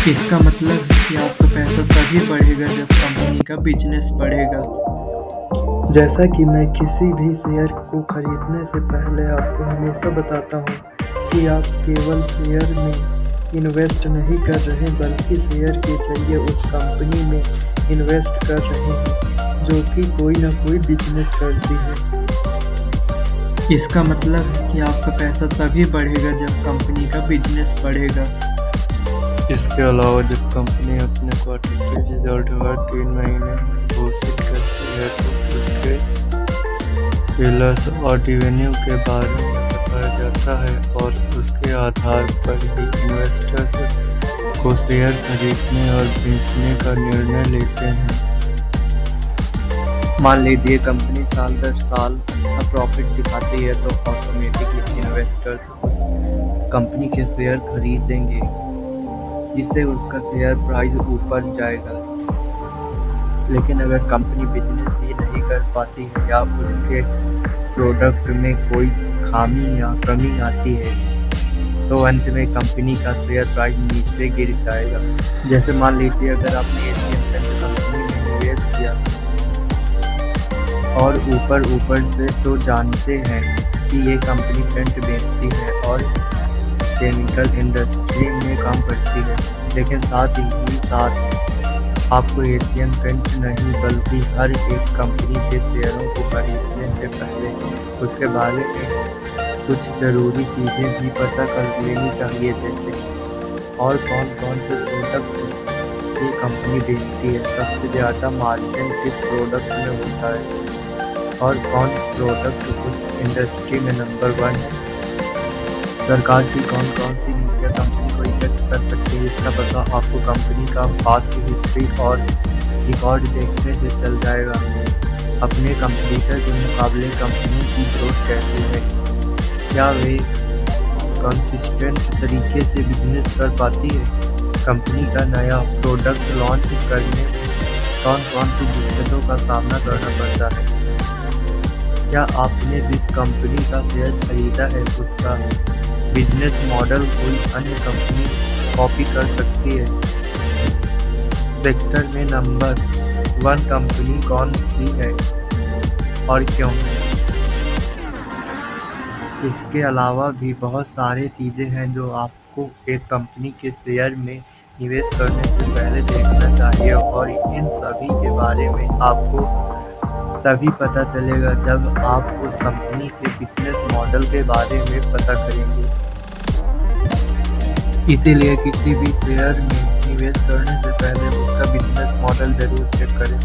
इसका मतलब है कि आपका पैसा तभी बढ़ेगा जब कंपनी का बिजनेस बढ़ेगा। जैसा कि मैं किसी भी शेयर को खरीदने से पहले आपको हमेशा बताता हूँ कि आप केवल शेयर में इन्वेस्ट नहीं कर रहे बल्कि शेयर के जरिए उस कंपनी में इन्वेस्ट कर रहे हैं जो कि कोई ना कोई बिजनेस करती है। इसका मतलब है कि आपका पैसा तभी बढ़ेगा जब कंपनी का बिजनेस बढ़ेगा। इसके अलावा जब कंपनी अपने क्वार्टरली रिजल्ट हर 3 महीने में घोषित करती है तो उसके सेल्स और रेवेन्यू के बारे में बताया जाता है और उसके आधार पर ही इन्वेस्टर्स को शेयर खरीदने और बेचने का निर्णय लेते हैं। मान लीजिए कंपनी साल दर साल अच्छा प्रॉफिट दिखाती है तो ऑटोमेटिकली इन्वेस्टर्स उस कंपनी के शेयर खरीदेंगे जिससे उसका शेयर प्राइस ऊपर जाएगा। लेकिन अगर कंपनी बिजनेस ही नहीं कर पाती है या उसके प्रोडक्ट में कोई खामी या कमी आती है तो अंत में कंपनी का शेयर प्राइस नीचे गिर जाएगा। जैसे मान लीजिए अगर आपने एशियन पेंट कंपनी में निवेश किया और ऊपर से तो जानते हैं कि ये कंपनी पेंट बेचती है और केमिकल इंडस्ट्री में काम करती है, लेकिन साथ ही साथ आपको एशियन पेंट नहीं बल्कि हर एक कंपनी के शेयरों को खरीदने से पहले उसके बारे में कुछ ज़रूरी चीज़ें भी पता कर लेनी चाहिए, जैसे और कौन से प्रोडक्ट ये कंपनी बेचती है, सबसे ज़्यादा मार्जिन किस प्रोडक्ट में होता है और कौन प्रोडक्ट उस इंडस्ट्री में नंबर 1 है। सरकार की कौन सी नीतियाँ कंपनी को इफेक्ट कर सकती है, इसका पता आपको कंपनी का पास्ट हिस्ट्री और रिकॉर्ड देखने से चल जाएगा। अपने कंपटीटर के मुकाबले कंपनी की ग्रोथ कैसी है, क्या वे कंसिस्टेंट तरीके से बिजनेस कर पाती है, कंपनी का नया प्रोडक्ट लॉन्च करने में कौन सी दिक्कतों का सामना करना पड़ता है, क्या आपने जिस कंपनी का शेयर खरीदा है उसका बिजनेस मॉडल कोई अन्य कंपनी कॉपी कर सकती है, सेक्टर में नंबर 1 कंपनी कौन सी है और क्यों। इसके अलावा भी बहुत सारी चीज़ें हैं जो आपको एक कंपनी के शेयर में निवेश करने से पहले देखना चाहिए और इन सभी के बारे में आपको तभी पता चलेगा जब आप उस कंपनी के बिजनेस मॉडल के बारे में पता करेंगे। इसीलिए किसी भी शेयर में निवेश करने से पहले उसका बिजनेस मॉडल जरूर चेक करें।